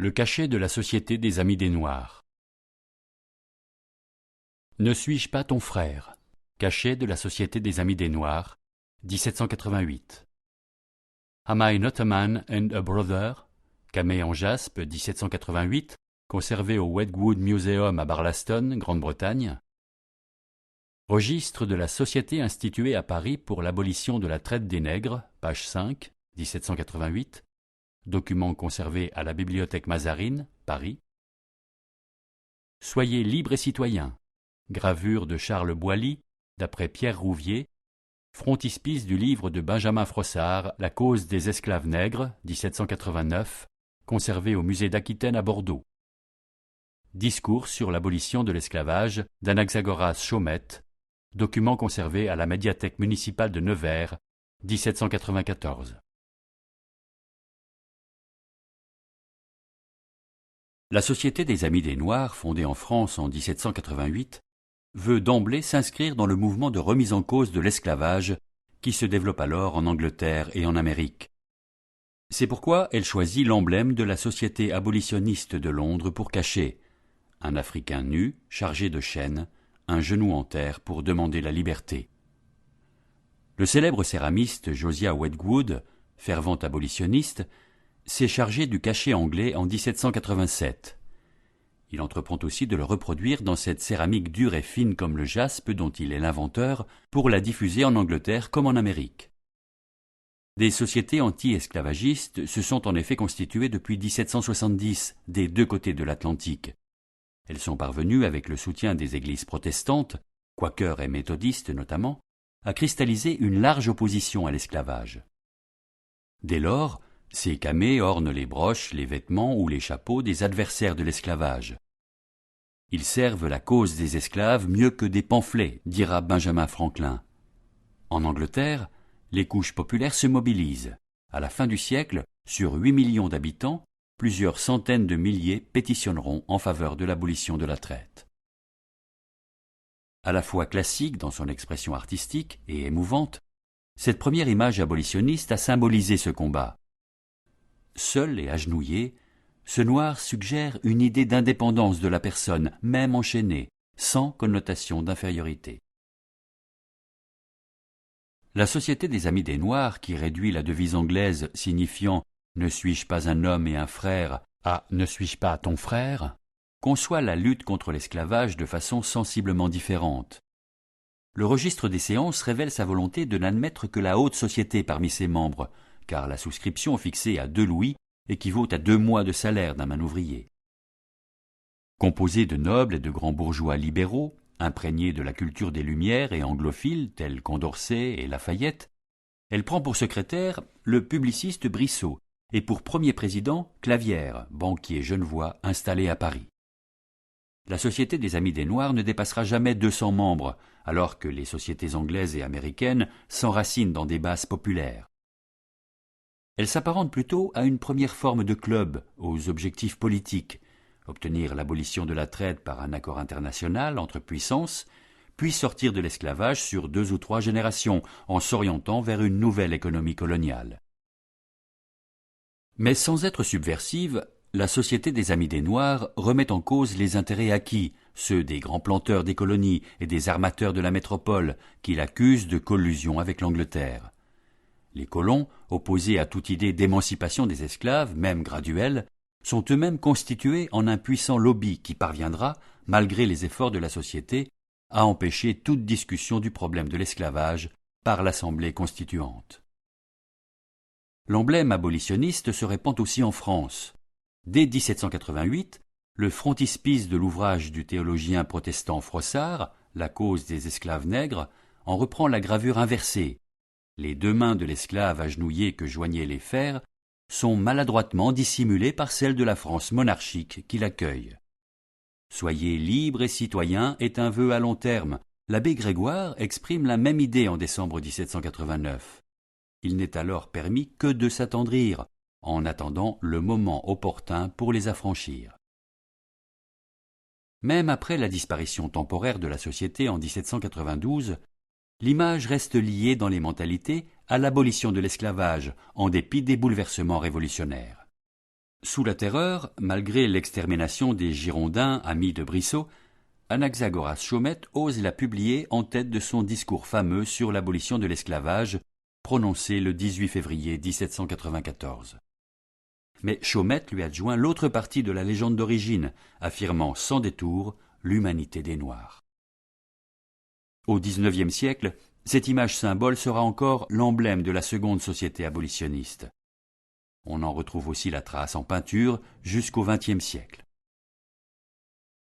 Le cachet de la Société des Amis des Noirs. Ne suis-je pas ton frère? Cachet de la Société des Amis des Noirs, 1788. Am I not a man and a brother? Camée en jaspe, 1788, conservé au Wedgwood Museum à Barlaston, Grande-Bretagne. Registre de la Société instituée à Paris pour l'abolition de la traite des nègres, page 5, 1788. Document conservé à la Bibliothèque Mazarine, Paris. Soyez libres et citoyens. Gravure de Charles Boilly, d'après Pierre Rouvier. Frontispice du livre de Benjamin Frossard, La cause des esclaves nègres, 1789, conservé au musée d'Aquitaine à Bordeaux. Discours sur l'abolition de l'esclavage d'Anaxagoras Chaumette, document conservé à la médiathèque municipale de Nevers, 1794. La Société des Amis des Noirs, fondée en France en 1788, veut d'emblée s'inscrire dans le mouvement de remise en cause de l'esclavage qui se développe alors en Angleterre et en Amérique. C'est pourquoi elle choisit l'emblème de la Société abolitionniste de Londres pour cacher un Africain nu, chargé de chaînes, un genou en terre pour demander la liberté. Le célèbre céramiste Josiah Wedgwood, fervent abolitionniste, s'est chargé du cachet anglais en 1787. Il entreprend aussi de le reproduire dans cette céramique dure et fine comme le jaspe dont il est l'inventeur pour la diffuser en Angleterre comme en Amérique. Des sociétés anti-esclavagistes se sont en effet constituées depuis 1770 des deux côtés de l'Atlantique. Elles sont parvenues, avec le soutien des églises protestantes, quakers et méthodistes notamment, à cristalliser une large opposition à l'esclavage. Dès lors, ces camées ornent les broches, les vêtements ou les chapeaux des adversaires de l'esclavage. Ils servent la cause des esclaves mieux que des pamphlets, dira Benjamin Franklin. En Angleterre, les couches populaires se mobilisent. À la fin du siècle, sur 8 millions d'habitants, plusieurs centaines de milliers pétitionneront en faveur de l'abolition de la traite. À la fois classique dans son expression artistique et émouvante, cette première image abolitionniste a symbolisé ce combat. Seul et agenouillé, ce noir suggère une idée d'indépendance de la personne, même enchaînée, sans connotation d'infériorité. La Société des Amis des Noirs, qui réduit la devise anglaise signifiant « Ne suis-je pas un homme et un frère » à « Ne suis-je pas ton frère » conçoit la lutte contre l'esclavage de façon sensiblement différente. Le registre des séances révèle sa volonté de n'admettre que la haute société parmi ses membres, car la souscription fixée à 2 louis équivaut à 2 mois de salaire d'un ouvrier. Composée de nobles et de grands bourgeois libéraux, imprégnés de la culture des Lumières et anglophiles tels Condorcet et Lafayette, elle prend pour secrétaire le publiciste Brissot et pour premier président Clavière, banquier genevois installé à Paris. La Société des Amis des Noirs ne dépassera jamais 200 membres, alors que les sociétés anglaises et américaines s'enracinent dans des bases populaires. Elle s'apparente plutôt à une première forme de club aux objectifs politiques, obtenir l'abolition de la traite par un accord international entre puissances, puis sortir de l'esclavage sur 2 ou 3 générations en s'orientant vers une nouvelle économie coloniale. Mais sans être subversive, la Société des Amis des Noirs remet en cause les intérêts acquis, ceux des grands planteurs des colonies et des armateurs de la métropole, qui l'accusent de collusion avec l'Angleterre. Les colons, opposés à toute idée d'émancipation des esclaves, même graduelle, sont eux-mêmes constitués en un puissant lobby qui parviendra, malgré les efforts de la société, à empêcher toute discussion du problème de l'esclavage par l'Assemblée constituante. L'emblème abolitionniste se répand aussi en France. Dès 1788, le frontispice de l'ouvrage du théologien protestant Frossard, La cause des esclaves nègres, en reprend la gravure inversée. Les 2 mains de l'esclave agenouillé que joignaient les fers sont maladroitement dissimulées par celles de la France monarchique qui l'accueille. Soyez libres et citoyens est un vœu à long terme. L'abbé Grégoire exprime la même idée en décembre 1789. Il n'est alors permis que de s'attendrir, en attendant le moment opportun pour les affranchir. Même après la disparition temporaire de la société en 1792, l'image reste liée dans les mentalités à l'abolition de l'esclavage, en dépit des bouleversements révolutionnaires. Sous la Terreur, malgré l'extermination des Girondins, amis de Brissot, Anaxagoras Chaumette ose la publier en tête de son discours fameux sur l'abolition de l'esclavage, prononcé le 18 février 1794. Mais Chaumette lui adjoint l'autre partie de la légende d'origine, affirmant sans détour l'humanité des Noirs. Au XIXe siècle, cette image symbole sera encore l'emblème de la seconde société abolitionniste. On en retrouve aussi la trace en peinture jusqu'au XXe siècle.